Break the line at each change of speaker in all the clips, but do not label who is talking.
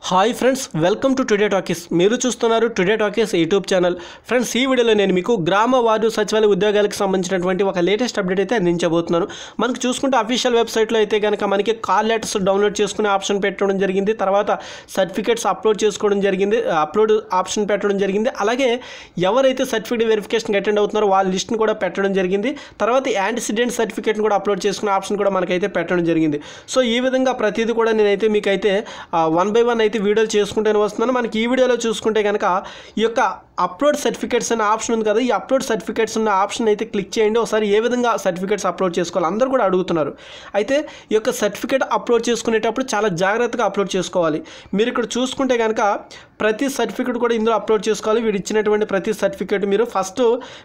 Hi friends, welcome to today talkies. మీరు చూస్తున్నారు today talkies YouTube channel. Friends, ఈ వీడియోలో నేను మీకు గ్రామ వార్డు సచివాలయ ఉద్యోగాలకు సంబంధించినటువంటి ఒక లేటెస్ట్ అప్డేట్ అయితే అందించబోతున్నాను. మనకు చూసుకుంటే అఫీషియల్ వెబ్సైట్లో అయితే కనుక మనకి కాల్ లెటర్స్ డౌన్లోడ్ చేసుకునే ఆప్షన్ పెట్టడం జరిగింది. తర్వాత సర్టిఫికేట్స్ అప్లోడ్ చేసుకోవడం జరిగింది, అప్లోడ్ ఆప్షన్ పెట్టడం జరిగింది. అలాగే ఎవరైతే సర్టిఫికేట్ వెరిఫికేషన్కి అటెండ్ అవుతున్నారో వాళ్ళ లిస్ట్ని కూడా పెట్టడం జరిగింది. తర్వాత యాంటిసిడెంట్ సర్టిఫికేట్ని కూడా అప్లోడ్ చేసుకునే ఆప్షన్ కూడా మనకైతే పెట్టడం జరిగింది. సో ఈ విధంగా ప్రతిదీ కూడా నేనైతే మీకైతే 1 by 1 అయితే వీడియోలు చేసుకుంటూనే వస్తున్నాను. మనకి ఈ వీడియోలో చూసుకుంటే కనుక ఈ యొక్క అప్లోడ్ సర్టిఫికేట్స్ అనే ఆప్షన్ ఉంది కదా, ఈ అప్లోడ్ సర్టిఫికేట్స్ ఉన్న ఆప్షన్ అయితే క్లిక్ చేయండి. ఒకసారి ఏ విధంగా సర్టిఫికేట్స్ అప్లోడ్ చేసుకోవాలి అందరూ కూడా అడుగుతున్నారు. అయితే ఈ యొక్క సర్టిఫికేట్ అప్లోడ్ చేసుకునేటప్పుడు చాలా జాగ్రత్తగా అప్లోడ్ చేసుకోవాలి. మీరు ఇక్కడ చూసుకుంటే కనుక ప్రతి సర్టిఫికేట్ కూడా ఇందులో అప్లోడ్ చేసుకోవాలి. వీడు ఇచ్చినటువంటి ప్రతి సర్టిఫికేట్ మీరు ఫస్ట్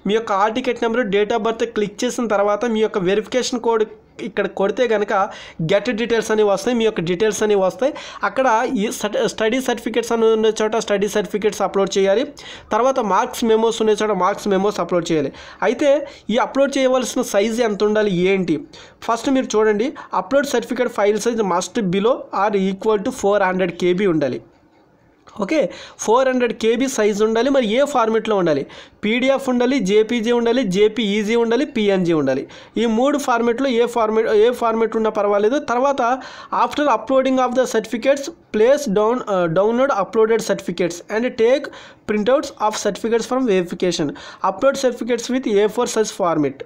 మీ యొక్క hall ticket number, date of birth click చేసిన తర్వాత మీ యొక్క వెరిఫికేషన్ కోడ్ ఇక్కడ కొడితే కనుక గెట్ డీటెయిల్స్ అనేవి వస్తాయి, మీ యొక్క డీటెయిల్స్ అనేవి వస్తాయి. అక్కడ ఈ స్టడీ సర్టిఫికేట్స్ అని ఉన్న చోట స్టడీ సర్టిఫికేట్స్ అప్లోడ్ చేయాలి. తర్వాత మార్క్స్ మెమోస్ ఉన్న చోట మార్క్స్ మెమోస్ అప్లోడ్ చేయాలి. అయితే ఈ అప్లోడ్ చేయవలసిన సైజ్ ఎంత ఉండాలి ఏంటి, ఫస్ట్ మీరు చూడండి. Upload certificate file size must below or equal to 400 KB ఉండాలి. ఓకే, 400 KB సైజ్ ఉండాలి. మరి ఏ ఫార్మెట్లో ఉండాలి? PDF ఉండాలి, JPG ఉండాలి, JPEG ఉండాలి, PNG ఉండాలి. ఈ 3 ఫార్మెట్లో ఏ ఫార్మెట్ ఉన్నా పర్వాలేదు. తర్వాత after uploading of the certificates place download uploaded certificates and take printouts of certificates from verification. Upload certificates with A4 size format.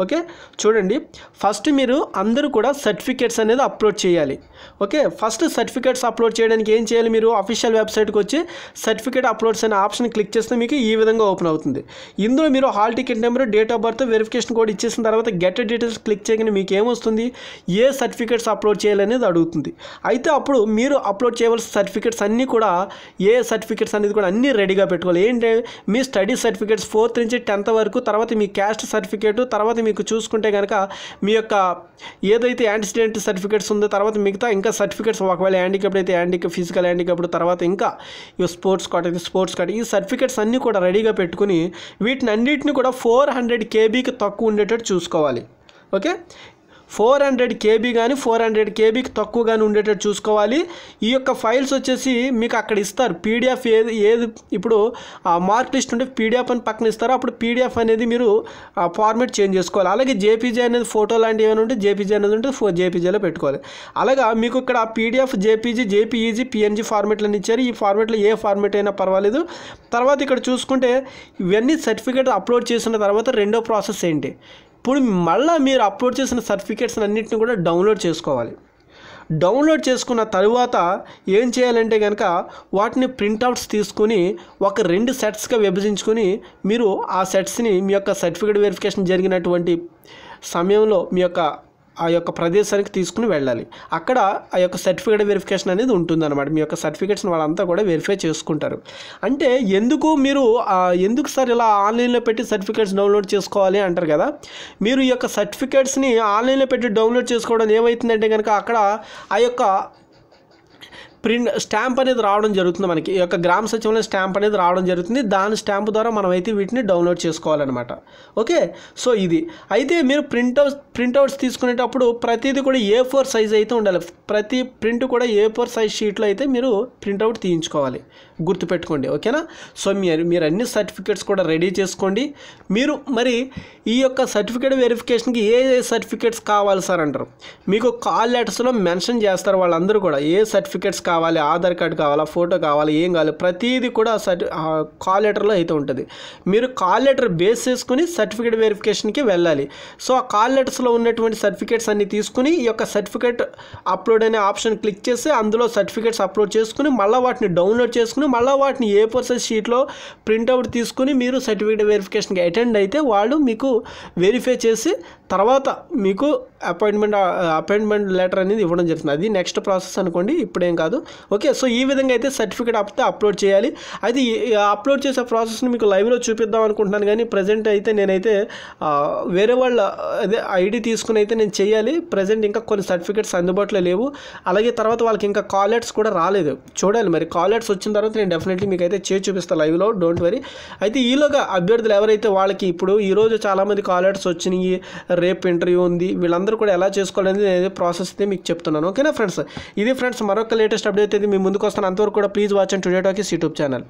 Okay, చూడండి. ఫస్ట్ మీరు అందరూ కూడా సర్టిఫికేట్స్ అనేది అప్లోడ్ చేయాలి. ఓకే, ఫస్ట్ సర్టిఫికేట్స్ అప్లోడ్ చేయడానికి ఏం చేయాలి? మీరు అఫీషియల్ వెబ్సైట్కి వచ్చి సర్టిఫికేట్ అప్లోడ్స్ అనే ఆప్షన్ క్లిక్ చేస్తే మీకు ఈ విధంగా ఓపెన్ అవుతుంది. ఇందులో మీరు hall ticket number, date of birth, verification code ఇచ్చేసిన తర్వాత గెట్ డీటెయిల్స్ క్లిక్ చేయగానే మీకు ఏమొస్తుంది? ఏ సర్టిఫికేట్స్ అప్లోడ్ చేయాలనేది అడుగుతుంది. అయితే అప్పుడు మీరు అప్లోడ్ చేయవలసిన సర్టిఫికేట్స్ అన్నీ కూడా ఏ సర్టిఫికేట్స్ అనేది కూడా అన్నీ రెడీగా పెట్టుకోవాలి. ఏంటి? మీ స్టడీ సర్టిఫికేట్స్ 4th నుంచి 10th వరకు, తర్వాత మీ క్యాస్ట్ సర్టిఫికేట్, తర్వాత మీకు చూసుకుంటే కనుక మీ యొక్క ఏదైతే యాంటిసిడెంట్ సర్టిఫికేట్స్ ఉందో, తర్వాత మిగతా ఇంకా సర్టిఫికేట్స్, ఒకవేళ హ్యాండిక్యాప్డ్ అయితే హ్యాండిక్యాప్, ఫిజికల్ హ్యాండిక్యాప్డ్, తర్వాత ఇంకా స్పోర్ట్స్ కార్డ్ అయితే స్పోర్ట్స్ కార్డ్, ఈ సర్టిఫికేట్స్ అన్నీ కూడా రెడీగా పెట్టుకుని వీటిని అన్నింటినీ కూడా 400 KBకి తక్కువ ఉండేటట్టు చూసుకోవాలి. ఓకే, 400 KB కానీ 400 KBకి తక్కువ కానీ ఉండేటట్టు చూసుకోవాలి. ఈ యొక్క ఫైల్స్ వచ్చేసి మీకు అక్కడ ఇస్తారు. PDF ఏది ఇప్పుడు మార్క్ లిస్ట్ ఉంటే PDF అని పక్కన ఇస్తారు. అప్పుడు PDF అనేది మీరు ఫార్మేట్ చేంజ్ చేసుకోవాలి. అలాగే JPG అనేది ఫోటో లాంటివి ఏమైనా ఉంటే JPG అనేది ఉంటే JPGలో పెట్టుకోవాలి. అలాగా మీకు ఇక్కడ PDF, JPG, JPEG, PNG ఫార్మేట్లను ఇచ్చారు. ఈ ఫార్మేట్లో ఏ ఫార్మేట్ అయినా పర్వాలేదు. తర్వాత ఇక్కడ చూసుకుంటే ఇవన్నీ సర్టిఫికేట్ అప్లోడ్ చేసిన తర్వాత రెండో ప్రాసెస్ ఏంటి? ఇప్పుడు మళ్ళీ మీరు అప్లోడ్ చేసిన సర్టిఫికేట్స్ అన్నింటిని కూడా డౌన్లోడ్ చేసుకోవాలి. డౌన్లోడ్ చేసుకున్న తరువాత ఏం చేయాలంటే కనుక వాటిని ప్రింట్అవుట్స్ తీసుకుని ఒక 2 సెట్స్గా విభజించుకొని మీరు ఆ సెట్స్ని మీ యొక్క సర్టిఫికేట్ వెరిఫికేషన్ జరిగినటువంటి సమయంలో మీ యొక్క ఆ యొక్క ప్రదేశానికి తీసుకుని వెళ్ళాలి. అక్కడ ఆ యొక్క సర్టిఫికేట్ వెరిఫికేషన్ అనేది ఉంటుందన్నమాట. మీ యొక్క సర్టిఫికేట్స్ని వాళ్ళంతా కూడా వెరిఫై చేసుకుంటారు. అంటే ఎందుకు సార్ ఇలా ఆన్లైన్లో పెట్టి సర్టిఫికేట్స్ డౌన్లోడ్ చేసుకోవాలి అంటారు కదా. మీరు ఈ యొక్క సర్టిఫికేట్స్ని ఆన్లైన్లో పెట్టి డౌన్లోడ్ చేసుకోవడం ఏమవుతుందంటే కనుక అక్కడ ఆ యొక్క స్టాంప్ అనేది రావడం జరుగుతుంది. మనకి ఈ యొక్క గ్రామ సచివాలయం స్టాంప్ అనేది రావడం జరుగుతుంది. దాని స్టాంప్ ద్వారా మనం అయితే వీటిని డౌన్లోడ్ చేసుకోవాలన్నమాట. ఓకే, సో ఇది. అయితే మీరు ప్రింట్అవుట్స్ తీసుకునేటప్పుడు ప్రతిదీ కూడా A4 సైజ్ అయితే ఉండాలి. ప్రతి ప్రింట్ కూడా A4 సైజ్ షీట్లో అయితే మీరు ప్రింట్అవుట్ తీయించుకోవాలి. గుర్తుపెట్టుకోండి. ఓకేనా? సో మీరు అన్ని సర్టిఫికేట్స్ కూడా రెడీ చేసుకోండి. మీరు మరి ఈ యొక్క సర్టిఫికేట్ వెరిఫికేషన్కి ఏ సర్టిఫికేట్స్ కావాలి సార్ అంటారు. మీకు కాల్ లెటర్స్లో మెన్షన్ చేస్తారు వాళ్ళందరూ కూడా. ఏ సర్టిఫికేట్స్ కావాలి, ఆధార్ కార్డు కావాలా, ఫోటో కావాలి, ఏం కావాలి, ప్రతిదీ కూడా కాల్ లెటర్లో అయితే ఉంటుంది. మీరు కాల్ లెటర్ బేస్ చేసుకుని సర్టిఫికేట్ వెరిఫికేషన్కి వెళ్ళాలి. సో ఆ కాల్ లెటర్స్లో ఉన్నటువంటి సర్టిఫికేట్స్ అన్ని తీసుకుని ఈ యొక్క సర్టిఫికేట్ అప్లోడ్ అనే ఆప్షన్ క్లిక్ చేసి అందులో సర్టిఫికేట్స్ అప్లోడ్ చేసుకుని మళ్ళీ వాటిని డౌన్లోడ్ చేసుకుని మళ్ళీ వాటిని A4 సైజ్ షీట్లో ప్రింట్అవుట్ తీసుకుని మీరు సర్టిఫికేట్ వెరిఫికేషన్కి అటెండ్ అయితే వాళ్ళు మీకు వెరిఫై చేసి తర్వాత మీకు అపాయింట్మెంట్ లెటర్ అనేది ఇవ్వడం జరుగుతుంది. అది నెక్స్ట్ ప్రాసెస్ అనుకోండి, ఇప్పుడేం కాదు. ఓకే, సో ఈ విధంగా అయితే సర్టిఫికేట్ అప్లోడ్ చేయాలి. అది అప్లోడ్ చేసే ప్రాసెస్ని మీకు లైవ్లో చూపిద్దాం అనుకుంటున్నాను, కానీ ప్రజెంట్ అయితే నేనైతే వేరే వాళ్ళ ఐడి తీసుకుని అయితే నేను చేయాలి. ప్రజెంట్ ఇంకా కొన్ని సర్టిఫికేట్స్ అందుబాటులో లేవు. అలాగే తర్వాత వాళ్ళకి ఇంకా కాల్ లెటర్స్ కూడా రాలేదు. చూడాలి, మరి కాల్ లెటర్స్ వచ్చిన తర్వాత నేను డెఫినెట్లీ మీకు అయితే చూపిస్తాను లైవ్లో, డోంట్ వరీ. అయితే ఈలోగా అభ్యర్థులు ఎవరైతే వాళ్ళకి ఇప్పుడు ఈరోజు చాలామంది కాల్ లెటర్స్ వచ్చినాయి, రేపు ఇంటర్వ్యూ ఉంది, వీళ్ళందరూ అందరూ కూడా ఎలా చేసుకోవాలనేది నేను ప్రాసెస్ అయితే మీకు చెప్తున్నాను. ఓకేనా ఫ్రెండ్స్, ఇది ఫ్రెండ్స్ మరొక లేటెస్ట్ అప్డేట్ అయితే మీ ముందుకు వస్తాను. అంతవరకు కూడా please watch and today talkies YouTube channel.